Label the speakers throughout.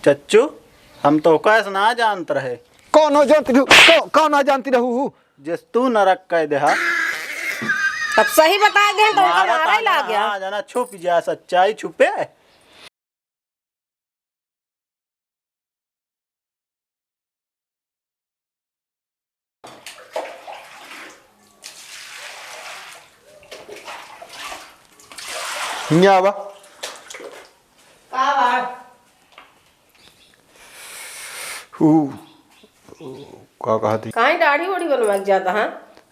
Speaker 1: चच्चू हम तो कैसे ना जानत रहे।
Speaker 2: कौन हो जानती रहू? कौन ना जानती रहू?
Speaker 1: जिस तू नरक कह देहा
Speaker 3: अब सही बता दे तो उनका
Speaker 1: मारा
Speaker 3: नारा ही ला गया।
Speaker 1: हाँ जाना छुप जा, सच्चाई छुपे।
Speaker 2: यहाँ आवा।
Speaker 3: का बात?
Speaker 2: क्या कहा थी?
Speaker 3: कहीं दाढ़ी वोड़ी बनवा के जाता है?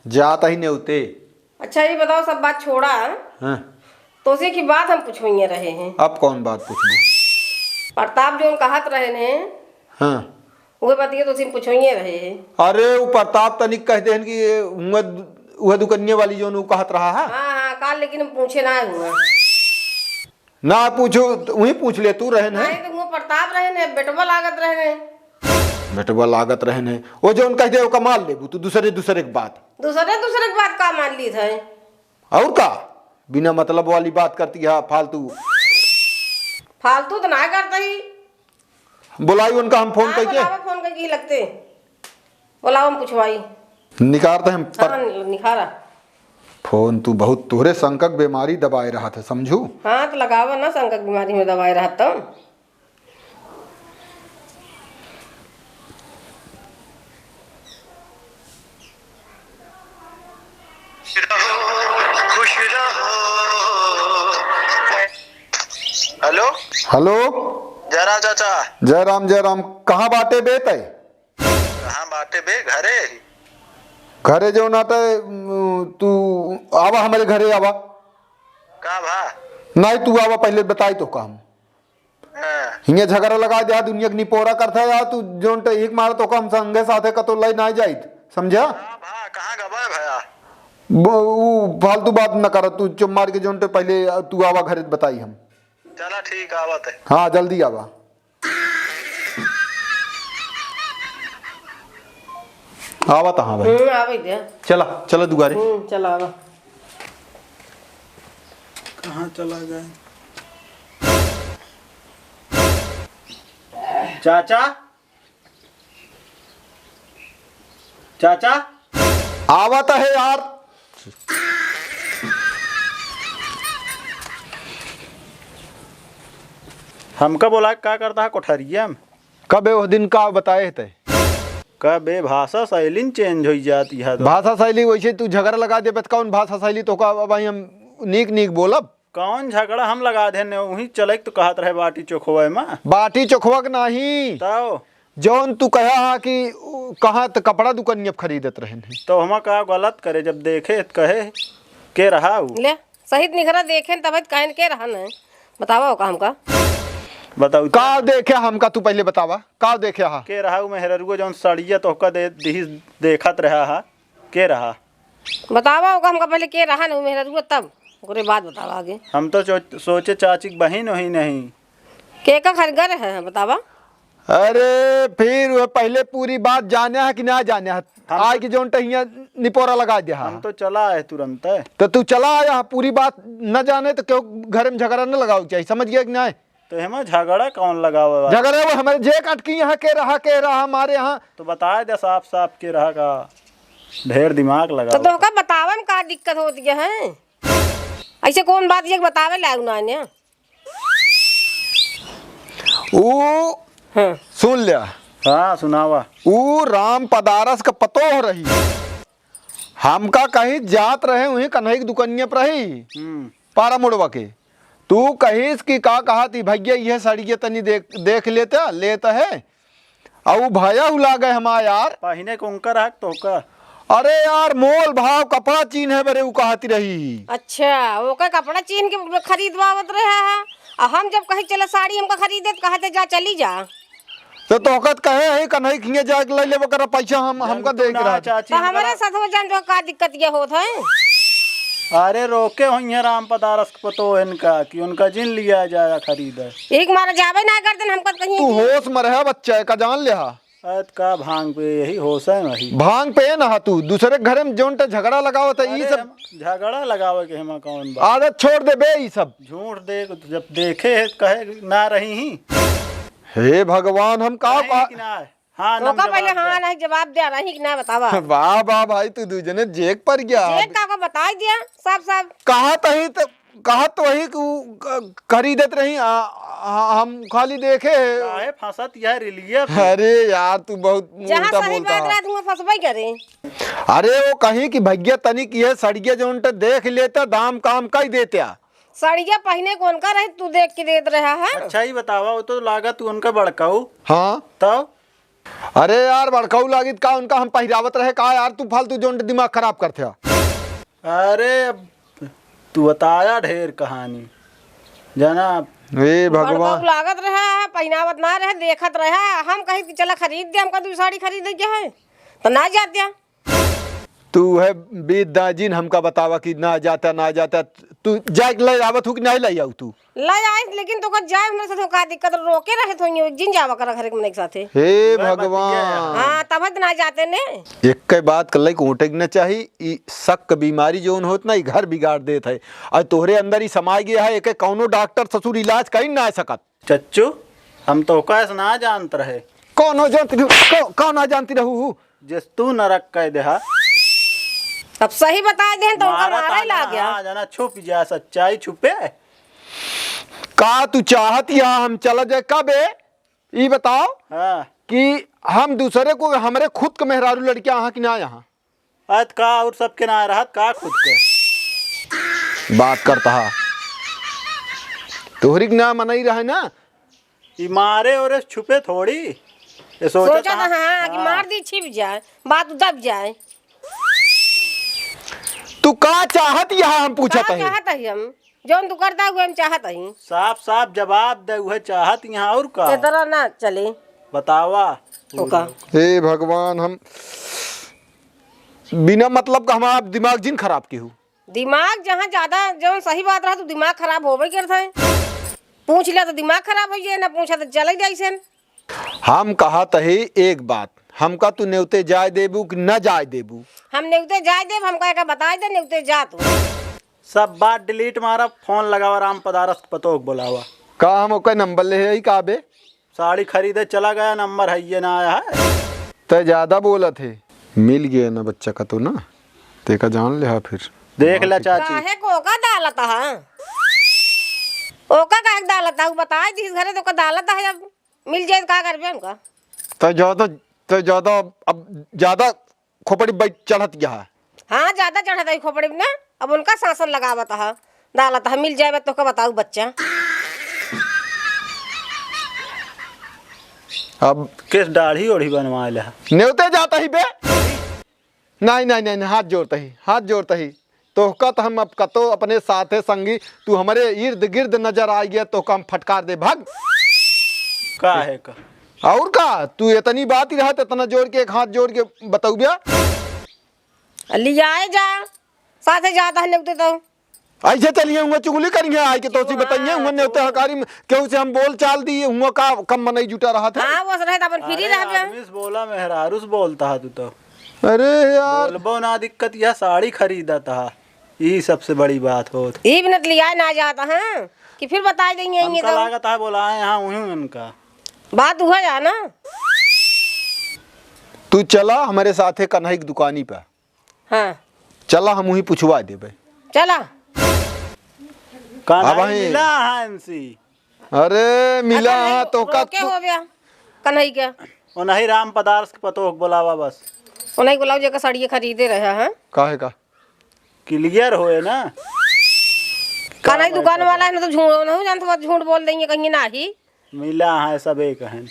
Speaker 2: जाता ही नहीं होते।
Speaker 3: अच्छा ये बताओ, सब बात छोड़ा
Speaker 2: हाँ?
Speaker 3: तो उसी की बात हम पूछवाइए रहे हैं।
Speaker 2: अब कौन बात पूछ ली?
Speaker 3: प्रताप जो कहत रहे ने
Speaker 2: हाँ?
Speaker 3: वो बताइए तो उसी पूछवाइए रहे हैं।
Speaker 2: अरे वो प्रताप तनिक कहते हैं कि वह दुकन्या वाली जो कहत रहा है।
Speaker 3: हाँ काल, लेकिन हम पूछे ना हुआ।
Speaker 2: ना पूछो वही पूछ ले तू रहे
Speaker 3: नहीं तो वो प्रताप रहे ने, बेटवा लागत रहे ने।
Speaker 2: बेटवा लागत रहे ने वो जो कह दे कमाल लेबू तू दूसरे की बात।
Speaker 3: दूसरे की बात का मान ली थे?
Speaker 2: और का बिना मतलब वाली बात करती है फालतू।
Speaker 3: फालतू तो ना करता ही।
Speaker 2: बुलाई उनका हम फोन करके।
Speaker 3: फोन करके लगते बोलाओ, हम पूछवाई
Speaker 2: निकारते हम
Speaker 3: हाँ, निखारा
Speaker 2: फोन। तू बहुत तोहरे संकट बीमारी दबाए रहा था समझू।
Speaker 3: हाँ तो लगावा ना, संकट बीमारी में दवाई रहता हूँ।
Speaker 4: खुश रहो। हेलो
Speaker 2: हेलो
Speaker 4: जयराम चाचा।
Speaker 2: जय राम। कहाँ बाटे बेत है?
Speaker 4: कहाँ बाटे बे? घरे।
Speaker 2: घरे जो नाते तू आवा हमारे घरे आवा।
Speaker 4: का भा?
Speaker 2: नहीं तू आवा पहले बताई तो काम।
Speaker 4: हाँ,
Speaker 2: हिंगे झगड़ा लगा दिया दुनिया के निपोरा करता है यार। तू जो एक मारा तो हम संगे साथे कतो लई ना जाइत समझा।
Speaker 4: का भा कहाँ गवा भैया?
Speaker 2: वो फालतू बात न कर तू। चुप मार के जो पहले तू आवा घरे बताई हम।
Speaker 4: चला ठीक आवत है।
Speaker 2: हाँ जल्दी आवा। आवा तो हाँ भाई।
Speaker 3: आवे दे।
Speaker 2: चला चला दुगारे।
Speaker 3: चला आवा।
Speaker 1: कहाँ चला गया चाचा? चाचा
Speaker 2: आवा तो है यार।
Speaker 1: हमका बोला क्या करता है कोठरिया में?
Speaker 2: कब वो दिन का बताए थे?
Speaker 1: कब भाषा शैली चेंज हो जाती है तो।
Speaker 2: भाषा शैली वैसे तू झगड़ा लगा दे बत कौन भाषा शैली तो का भाई हम नीक बोलब।
Speaker 1: कौन झगड़ा हम लगा देने वही चले तो कहत रहे बाटी चोखवा में।
Speaker 2: बाटी चोखवक नहीं
Speaker 1: तो
Speaker 2: जौन तू कहा हा कि कहाँ तो कपड़ा दुकान खरीदत रहे हैं।
Speaker 1: तो हम का गलत करे जब देखे तो कहे के रहा उ?
Speaker 3: ले सही निखरा देखे तब कहन के रहा न। बतावा हो का हमका?
Speaker 1: बताऊ
Speaker 2: का देखे हमका तू पहले बतावा का देखे हा?
Speaker 1: के रहा उ मेहररुआ जौन सड़िया तो का देखत रहा हा के रहा?
Speaker 3: बतावा हो का हमका पहले के रहा न मेरा रुआ, तब ओकरे बाद बतावा आगे।
Speaker 1: हम तो सोचे चाची की बहन ही नहीं।
Speaker 3: के का खरीदर है बतावा।
Speaker 2: अरे फिर वह पहले पूरी बात जाने है कि ना जाने है? आज की जोन टहिया निपोरा लगा दिया।
Speaker 1: हम तो चला है तुरंत।
Speaker 2: तो तू चला आया पूरी बात न जाने तो क्यों घर में झगड़ा न लगाओ चाहिए समझ गया कि नहीं?
Speaker 1: तो हम झगड़ा कौन लगावा?
Speaker 2: झगड़ा वो हमारे जे अटकी यहाँ के रहा हमारे यहाँ
Speaker 1: तो बता दे साफ साफ के रहा का ढेर दिमाग लगा।
Speaker 3: तो का बतावा में का दिक्कत होती है? ऐसे कौन बात ये बतावे लाग ना ने? हाँ।
Speaker 2: सुन लिया।
Speaker 1: हाँ सुनावा।
Speaker 2: ऊ राम पदारस का पतो हो रही हमका कहीं जात रहे वही कन्हई की दुकानिया पर रही पारा मुड़वा के। तू कहीस कि का कहा थी भैया यह साड़ी तनी देख लेता है और भया हुला गए हमारा यार।
Speaker 1: पहने को उनका रख तो का।
Speaker 2: अरे यार मोल भाव कपड़ा चीन है बरे वो कहती रही।
Speaker 3: अच्छा वो का कपड़ा चीन के खरीदवावत रहे है। हम जब कहीं चला साड़ी हमका खरीदे तो कहते जा चली जा।
Speaker 2: तो तोहकत कहे है कन्हई खिंगे जाके ले लेबो कर पैसा हमका देख रहा
Speaker 1: चाची
Speaker 3: तो हमारे साथ हो जान जो का दिक्कत ये होत है।
Speaker 1: अरे रोके हुई राम पदारस को तो इनका कि उनका जिन लिया जाए खरीद।
Speaker 3: एक मारा जावे ना कर देन हमका कहीं।
Speaker 2: तू होश में रह बच्चा का जान ले हा।
Speaker 1: का भांग पे यही होश है वही।
Speaker 2: भांग पे ना तू दूसरे घर में जोन झगड़ा लगाओ तो ये सब
Speaker 1: झगड़ा लगावे के हम कौन बात?
Speaker 2: आदत छोड़ दे बे ये सब।
Speaker 1: झूठ देख जब देखे कहे ना रही ही
Speaker 2: हे भगवान हम का
Speaker 1: है कि ना है? हाँ
Speaker 3: तो
Speaker 1: नम
Speaker 3: का पहले
Speaker 1: जवाब
Speaker 3: हाँ
Speaker 1: दे।
Speaker 3: नहीं जवाब दे रही कि ना बतावा
Speaker 2: वाह वाह भाई तू दूजने जेक पर गया
Speaker 3: एक का बता दिया सब सब
Speaker 2: कहा तही तो कहा तो वही खरीदत रही हम खाली देखे
Speaker 1: काहे फंसत यह रिलीफ
Speaker 2: अरे यार तू बहुत
Speaker 3: जहाँ
Speaker 2: उल्टा
Speaker 3: सही
Speaker 2: बोलता
Speaker 3: बात रहा तुम फंसबाई करे
Speaker 2: अरे वो कहीं कि भैया तनिक ये सड़िया जो उनटे देख लेता दाम काम का ही देते
Speaker 3: सड़िया पहने कौन का रहे तू देख के देत रहा है
Speaker 1: अच्छा ही बतावा वो तो लागत तू उनका बड़काऊ
Speaker 2: हाँ
Speaker 1: तब
Speaker 2: अरे यार बड़काऊ लागित का उनका हम पहिरावत रहे का यार तू फालतू जो उनटे दिमाग खराब करते
Speaker 1: अरे अब तू बताया ढेर कहानी जना
Speaker 2: हे
Speaker 3: बड़बाऊ
Speaker 2: भगवान
Speaker 3: लागत रहा है पहनावत ना रहे देखत रहा हम कहीं कि चला खरीद दे हमका दू साड़ी खरीदे के है तो ना जाते
Speaker 2: तू है बेदाजिन हमका बतावा कि ना जाता तू जाए ले आवत हूँ कि नहीं ले आऊ तू
Speaker 3: ले आए लेकिन तो जाए हमरे साथ का दिक्कत रोके रहे तो एक दिन जावा कर घर के साथे
Speaker 2: हे
Speaker 1: वह
Speaker 2: भगवान
Speaker 3: हाँ तब ना जाते ने
Speaker 2: एक के बात कर लई कोटे न चाहिए ई शक बीमारी जोन होत ना ई घर बिगाड़ देत है और तोहरे अंदर ही समाई गया है एक कौनो डॉक्टर ससुर इलाज कर ना सकत
Speaker 1: चच्चू हम तो कैसे ना जानत रहे
Speaker 2: कौनो कौन ना जानती रहू
Speaker 1: जिस तू नरक कह देहा
Speaker 3: अब सही बता दे तो उनका
Speaker 1: मारा
Speaker 3: मारा ही ला गया
Speaker 1: हाँ जना छुप जा सच्चाई छुपे
Speaker 2: का तू चाहत यहाँ हम चला जाए कब है ई बताओ
Speaker 1: हाँ
Speaker 2: कि हम दूसरे को हमारे खुद के मेहरारू लड़कियां यहाँ कि ना यहाँ
Speaker 1: अत का और सबके ना रहत का खुद के
Speaker 2: बात करता है तोहरी के ना मनाई रहे ना
Speaker 1: ई मारे और छुपे थोड़ी ये
Speaker 3: सोचा
Speaker 1: सोचा
Speaker 3: था हाँ कि मार दी छिप जाए बात दब जाए
Speaker 2: तू का चाहत यहाँ हम पूछत है
Speaker 3: चाहत ही हम जौन तू करता हुए हम चाहत ही
Speaker 1: साफ साफ जवाब दे वह चाहत यहाँ और का
Speaker 3: तरह ना चले
Speaker 1: बतावा
Speaker 3: ओका
Speaker 2: हे भगवान हम बिना मतलब का हमारा दिमाग जिन खराब की हूँ
Speaker 3: दिमाग जहाँ ज्यादा जौन सही बात रहा तो दिमाग खराब होबे करता है पूछ लिया तो दिमाग खराब हो जाए ना पूछा तो चले जाइसन
Speaker 2: हम कहा तही एक बात हमका तू नेवते जाय देबू कि न जाय देबू
Speaker 3: हम नेवते जाए देव हमका एक बताए दे नेवते जा तू
Speaker 1: सब बात डिलीट मारा फोन लगावा राम पदारस पतोक बुलावा
Speaker 2: का हम ओका नंबर ले आई का बे
Speaker 1: साड़ी खरीदे चला गया नंबर है ये ना आया है
Speaker 2: तो ज्यादा बोला थे मिल गया ना बच्चा का तो ना तेका जान ले फिर
Speaker 1: देख ले चाची
Speaker 3: काहे को ओका डालता है ओका का डालता है बताए जिस घरे तो का डालता है अब मिल जाए तो का करबे उनका
Speaker 2: तो ज्यादा अब ज्यादा खोपड़ी बैठ चढ़त गया है
Speaker 3: हाँ ज्यादा चढ़ा था खोपड़ी में ना अब उनका शासन लगावता है डालता है मिल जाए तो का बताऊ बच्चा
Speaker 2: अब
Speaker 1: किस दाढ़ी ओढ़ी बनवा ले
Speaker 2: नेवते जाता ही बे नहीं हाथ जोड़ता ही तो कत हम अब कतो अपने साथे संगी तू हमारे इर्द गिर्द नजर आ गया तो हम फटकार दे भाग
Speaker 1: का है का
Speaker 2: और का तू इतनी बात ही रहत इतना जोड़ के एक हाथ जोड़ के बताऊ बिया
Speaker 3: लियाए जा साथे जाता है नेवते तो
Speaker 2: ऐसे चलिए हुआ चुगली करेंगे आए के तो बताइए हुआ नेवते हकारी में केहू से हम बोल चाल दिए हुआ का कम मनई जुटा रहा था
Speaker 3: हाँ वो रहे अपन फ्री रह गया
Speaker 1: आदमी से बोला मेहरारूस बोलता है तू तो
Speaker 2: अरे यार
Speaker 1: बोलबो ना दिक्कत यह साड़ी खरीदा था यही सबसे बड़ी बात हो
Speaker 3: ई मिनट लियाए ना जाता है कि फिर बता देंगे
Speaker 1: हमका
Speaker 3: तो
Speaker 1: लागत है बोला यहाँ वहीं उनका
Speaker 3: बात हुआ जा ना
Speaker 2: तू चला हमारे साथे कन्हई की दुकानी पे
Speaker 3: हाँ
Speaker 2: चला हम वहीं पूछवा देबे
Speaker 3: चला
Speaker 2: अब
Speaker 1: कन्हई
Speaker 2: ही-
Speaker 1: मिला है इनसी
Speaker 2: अरे मिला हाँ तो का
Speaker 3: रोके हो गया कन्हई के
Speaker 1: और नहीं राम पदार्थ के पतोक बुलावा बस
Speaker 3: उन्हें बुलाओ जगह साड़ी खरीदे रहे हैं
Speaker 2: काहे का
Speaker 1: क्लियर होए ना
Speaker 3: कन्हई दुकान वाला है ना तो झूठ नहीं जानते झूठ बोल देंगे कहीं ना ही
Speaker 1: मिला है सब एक है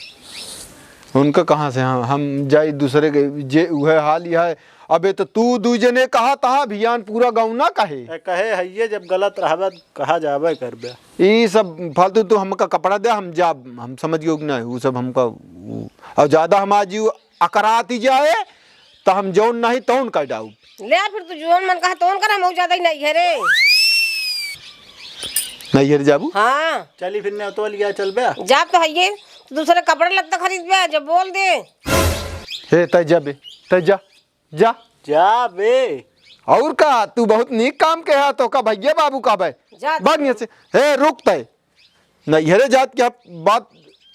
Speaker 2: उनका कहाँ से हम जाई दूसरे के जे वह हाल यह है अबे तो तू दूजे ने कहा था अभियान पूरा गाँव ना कहे
Speaker 1: कहे है ये जब गलत रहबे कहा जाबे करबे
Speaker 2: ये सब फालतू तू हमका कपड़ा दे हम जा हम समझ गयो कि नहीं वो सब हमका और ज्यादा हम आज अकराती जाए तो हम जौन नहीं तौन कर डाऊ
Speaker 3: ले फिर तू जोन मन कहा तोन कर हम ज्यादा ही नहीं है रे
Speaker 2: नहीं हर जाबू
Speaker 3: हाँ
Speaker 1: चली फिर ने तो लिया चल बे
Speaker 3: जाब तो है ये दूसरे कपड़े लगता खरीद बे जब बोल दे
Speaker 2: हे तय जा बे तय जा जा
Speaker 1: जा बे
Speaker 2: और का तू बहुत नीक काम के है तो का भैया बाबू का भाई
Speaker 3: जा
Speaker 2: बढ़िया से हे रुक तय नहीं हरे जात क्या बात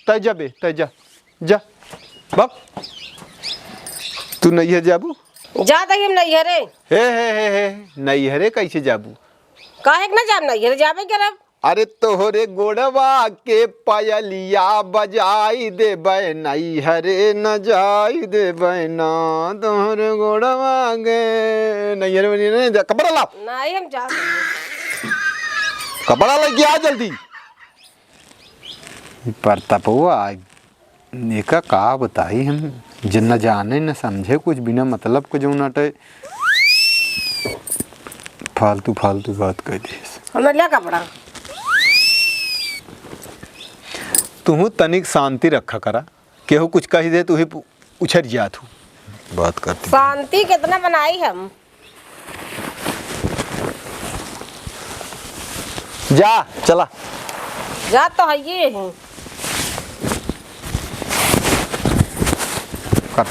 Speaker 2: तय जा बे तय जा जा बाप तू नहीं है जाबू
Speaker 3: जा तक हम नहीं हरे
Speaker 2: हे नहीं हरे कैसे जाबू
Speaker 3: काहे के ना जाब नहीं हरे जाबे करब
Speaker 2: अरे तोहरे गोड़वा के पायलिया बजाई दे नहीं हरे न जाई दे ना तोहरे गोड़वा के नहीं हरे नहीं जा कपड़ा ला
Speaker 3: नहीं हम जा
Speaker 2: कपड़ा लेके आ जल्दी पर तपुआ नेका का बताई हम जिन न जाने न समझे कुछ बिना मतलब को जो नटे फालतू फालतू बात कर दी
Speaker 3: हमें लिया कपड़ा
Speaker 2: तू तनिक शांति रखा करा केहू कुछ कही दे तू ही उछर जात हूँ बात करती
Speaker 3: शांति कितना बनाई हम
Speaker 2: जा चला
Speaker 3: जा तो है ये
Speaker 2: कर